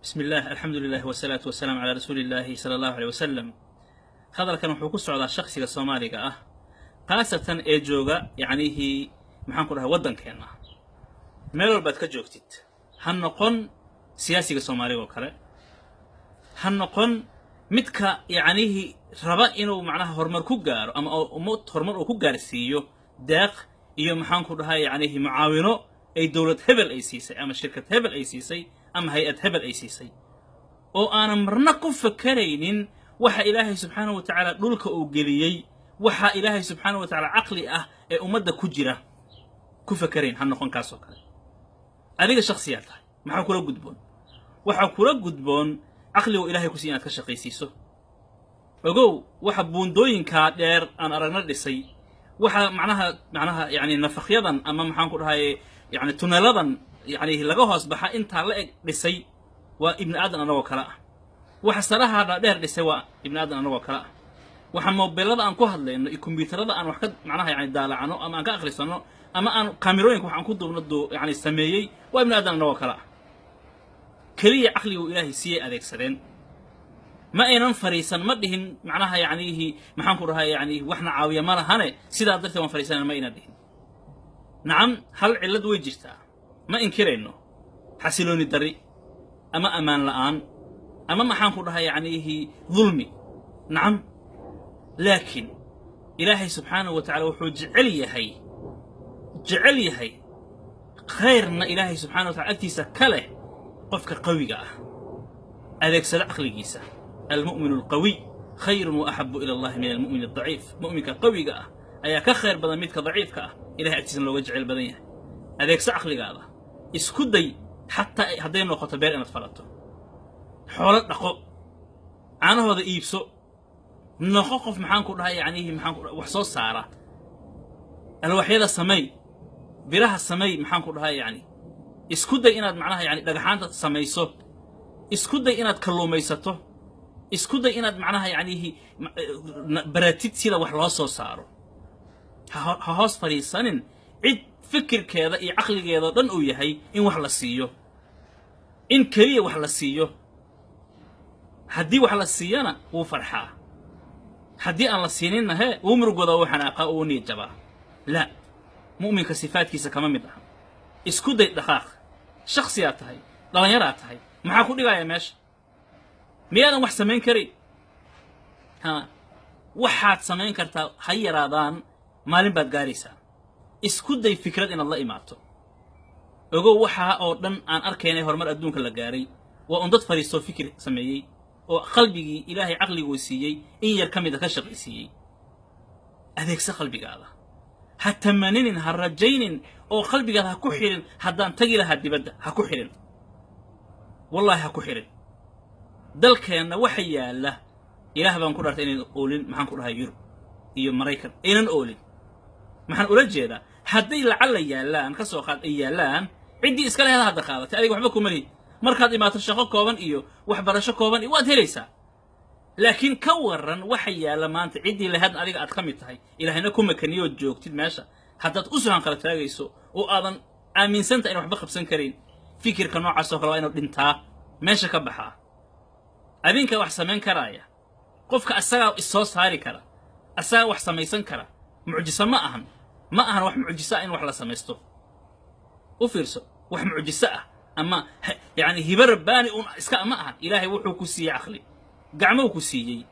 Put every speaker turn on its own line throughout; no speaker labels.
بسم الله الحمد لله والصلاة والسلام على رسول الله صلى الله عليه وسلم. هذا كان وحuu ku socdaa shakhsiga Soomaaliga ah qaasatan ee jooga maxaan ku dhahay wadankeena meel walba ka joogtid han noqon siyaasiga Soomaaliga oo kale han noqon midka raba inuu macnaha horumar ku gaaro ama umad horumar uu ku gaarsiiyo deeq iyo maxaan ku dhahay mucaawino ay dawlad hebel ay siisay ama shirkad hebel ay siisay ama hay'ad hebel ay siisay oo aan marna ku fakaraynin waxa Ilaahay subhanahu wa ta'ala dhulka uu geliyay waxa Ilaahay subhanahu wa ta'ala aqli ah ee umada ku jira ku fakarayn han noqon kaas oo kale adiga shakhsiyaad tahay maxaa kula gudboon waxa kula gudboon aqliga Ilaahay ku siinaad ka shaqaysiiso ogow waxa buundooyinka dheer aan aragna dhisay waxa macnaha nafaqyadan ama maxaan ku dhahay tuneladan laga hoos baxa inta la eg dhisay waa ibn aadan anagoo kala ah waxa saraha dheer dhisay waa ibn aadan anagoo kala ah waxa mobilada aan ku hadlayno iyo kombiyuutarada aan wax ka daalacano ama aan ka akhrisano ama aan kaamirooyinka wax aan ku duubno sameeyay waa ibn aadan anagoo kala ah kaliya aqligu Ilaahay siiyay adeegsadeen ma aynan fariisan ma dhihin macnaha maxaan ku dhahay waxna caawiya ma lahane sidaa darteed waan fariisan ma aynan dhihin nacam hal cilad way jirtaa ma inkirayno xasilooni dari ama amaan la'aan ama maxaan ku dhahay dhulmi nacam laakiin Ilaahay subhanahu wa ta'ala wuxuu jecel yahay khayrna Ilaahay subhanahu wa ta'ala agtiisa kale qofka qawiga ah adeegsada aqligiisa المؤمن القوي خير وأحب إلى الله من المؤمن الضعيف مؤمنك قوي أيا كخير بدن ميتك ضعيف إلهي أكتسن لو وجع البدنية هذاك سعقلي هذا اسكدي حتى هدين لو خطبير أنا تفرطه حولت دقو أنا هذا إيبسو نخوف محان كل هاي محان وحصوص سعرة الوحيدة السمي براها السمي محان كل هاي اسكدي إناد معناها دقحان سميسو اسكدي إناد كلوميسته isku day inaad macnaha baratid sida wax loo soo saaro ha hoos fariisanin cid fikirkeeda iyo aqligeeda dhan uu yahay in wax la siiyo in kaliya wax la siiyo hadii wax la siiyana uu farxaa hadii aan la siinina uu murugooda uu xanaaqa uu niyajaba la mu'minka sifaadkiisa kama mid ah isku day dhaqaaq shakhsiyaad tahay dhalinyaro tahay maxaa ku dhigaya meesha miyaadan wax samayn karin waxaad samayn kartaa ha yaraadaan maalin baad gaaraysaa isku day fikrad inaad la imaato ogow waxa oo dhan aan arkaynay horumar adduunka la gaaray waa dad fariisto fikir sameeyay oo qalbigii Ilaahay aqligu siiyay in yar kamid ka shaqaysiiyay adeegsa qalbigaada ha tamaninin ha rajaynin oo qalbigaada ha ku xirin haddaan tagi lahaa dibadda ha ku xirin wallahi ha ku xirin dalkeena waxa yaala ilaah baan ku dhaartay inay oolin maxaan ku dhahay Yurub iyo Mareykan aynan oolin maxaan ula jeedaa haddii lacala yaalaan ka soo qaad ay yaalaan cidii iska leh hadda qaadatay adiga waxba kuma lihi markaad imaato shaqo kooban iyo waxbarasho kooban waad helaysaa laakiin ka waran waxa yaala maanta cidii lahayd adiga aad ka mid tahay ilaahayna kuma kaniyo joogtid meesha haddaad u soo kala taagayso oo aadan aaminsan tahay in waxba qabsan karin fikirka noocaas oo kale inuu dhintaa meesha ka baxaa adinka wax samayn karaaya qofka asaga isoo saari kara asaga wax samaysan kara mucjiso ma ahan wax mucjiso in wax la samaysto u fiirso wax mucjiso ah ama hibar baani iska ma ahan Ilaahay wuxuu ku siiyay aqli gacmo ku siiyay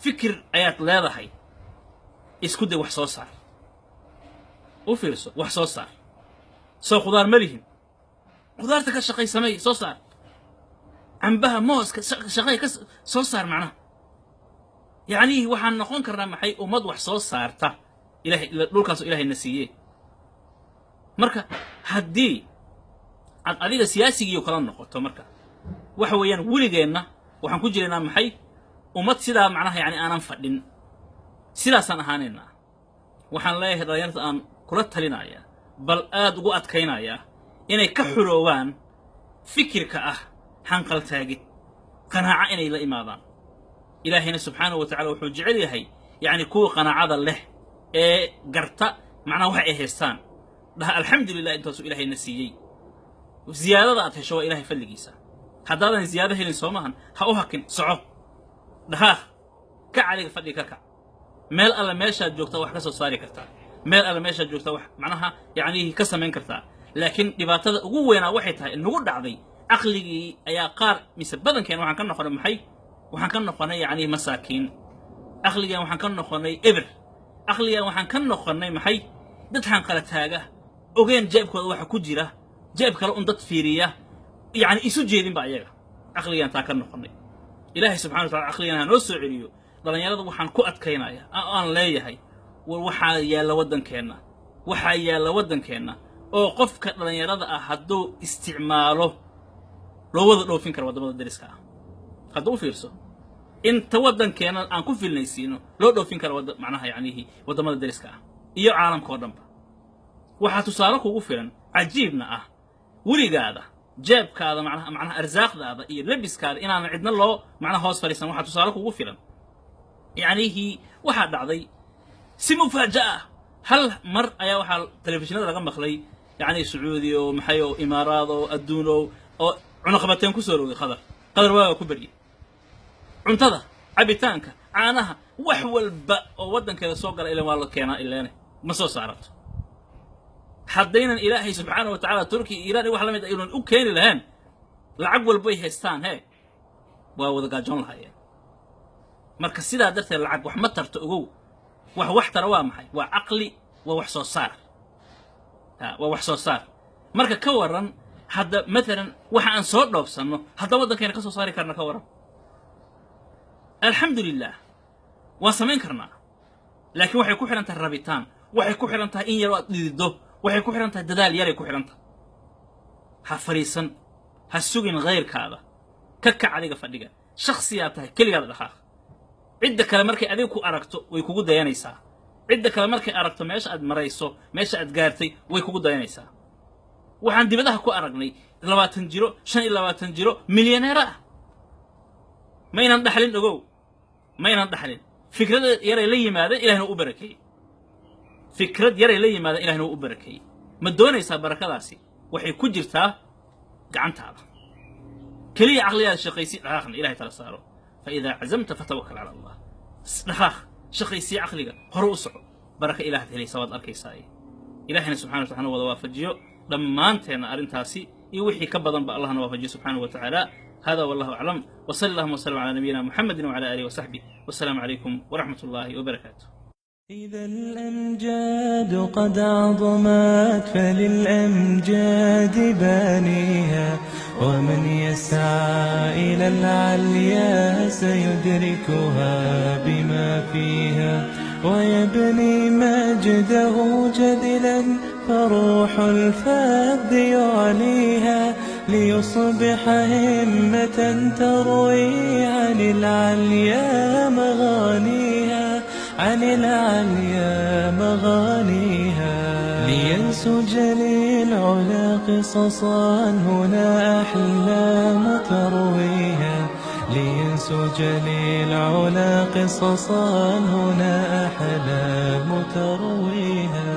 fikir ayaad leedahay isku day wax soo saar u fiirso wax soo saar soo khudaar malihin khudaarta ka shaqaysamay soo saar عنبها موز شقي soo saar macna waxaan noqon karnaa maxay umad wax soo saarta Ilaahay dhulkaas Ilaahay nasiiyay marka hadii aad adiga siyaasiga kala noqoto marka waxa weeyaan wiligeena waxaan ku jireynaa maxay umad sida macnaha aanan fadhin sidaasan ahaanayna waxaan leeyahay dhalinyarada aan kula talinaya bal aad ugu adkaynaya inay ka xuroowaan fikirka حنقل تاجد قناعة إني لا إمادان إلهنا سبحانه وتعالى وحو جعل يهي كو قناعة له قرطة معنا وحي إهستان ده الحمد لله إنتو إلهي نسيي زيادة ذات هشوا إلهي فلقيسا haddaadan ziyaado helin soo maahan ha u hakin soco dhaqaaq ka caliga fadhi ka kac meel alla meeshaad joogta wax ka soo saari kartaa meel alla meeshaad joogta wax macnaha yacni ka samayn kartaa laakiin dhibaatada ugu weynaa waxay tahay nagu dhacday caqligii ayaa qaar mise badankeen waxaan ka noqonay maxay waxaan ka noqonay yacni masaakiin caqligan waxaan ka noqonay eber caqligan waxaan ka noqonay maxay dad xanqala taaga ogeen jeebkooda waxa ku jira jeeb kale un dad fiiriya yacni isu jeedin ba ayaga caqligan taa ka noqonay ilaahay subxaana wa taala caqligan ha noo soo celiyo dhalinyarada waxaan ku adkaynaya aan leeyahay war waxaa yaalla waddankeenna oo qofka dhalinyarada ah hadduu isticmaalo loo wada dhoofin karo waddamada dariska ah hadduu u fiirso inta waddankeena aan ku filnaysiino loo dhoofin karo macnaha yacnihi waddamada dariska ah iyo caalamka oo dhanba waxaa tusaale kugu filan cajiibna ah weligaada jeebkaada macnaha arsaaqdaada iyo labiskaada inaanan cidna loo macnaha hoos fadhiisan waxaa tusaale kugu filan yacnihi waxaa dhacday si mufaaja'a hal mar ayaa waxaa telefishinada laga maqlay yacni sacuudi oo maxay oo imaaraad oo adduun oo cunaqabateen ku soo rogay qadar waaga ku baryay cuntada cabitaanka caanaha wax walba oo waddankeeda soo gala ilan waa la keenaa ileene ma soo saarato haddaynan ilaahay subxaana wa tacaala turkiya iiraan iyo wax la mid aynan u keeni lahayn lacag walbay haystaan waa wada gaajoon lahaayeen marka sidaa darteed lacag wax ma tarto ogow wax tara waa maxay waa caqli waa wax soo saar waa wax soo saar marka ka waran hadda maalan waxa aan soo dhoobsanno hadda waddankeena ka soo saari karna ka waran alxamdulilah waan samayn karnaa laakiin waxay ku xidhan tahay rabitaan waxay ku xidhan tahay in yar aad dhidido waxay ku xidhan tahay dadaal yaray ku xidhan tahay ha fadhiisan ha sugin khayrkaada ka kac adiga fadhiga shakhsiyaad tahay keligaada dhaqaaq cidda kale markay adiga ku aragto way kugu dayanaysaa cidda kale markay aragto meesha aad marayso meesha aad gaartay way kugu dayanaysaa waxaan dibadaha ku aragnay 20 jiro 25 jiro milyaneer ah maynan dhaxlin ogow maynan dhaxlin fikrada yaray la yimaadeen ilaahna u barakeeyey fikrad yaray la yimaadeen ilaahna u barakeeyey ma doonaysaa barakadaasi waxay ku jirtaa gacantaada kaliya caqligaada shaqaysi dhaqaaqna ilaahay tala saaro fa idaa cazamta fatawakkal cala allah dhaqaaq shaqaysi caqliga hore u soco baraka ilaahaad helaysa waad arkaysaa ilaahayna subxana wa taala wada waafajiyo dhammaanteena arrintaasi iyo wixii ka badan ba allahna waafajiyo subxaanahu wa tacaala هذا والله أعلم وصلى اللهم وسلم على نبينا محمد وعلى آله وصحبه والسلام عليكم ورحمة الله وبركاته.
إذا الأمجاد قد عظمت فللأمجاد بانيها ومن يسعى إلى العليا سيدركها بما فيها ويبني مجده جدلا فروح الفذ يعليها ليصبح همة تروي عن العليا مغانيها عن العليا مغانيها لينسج للعلا قصصا هنا أحلام ترويها لينسج للعلا قصصا هنا أحلام ترويها.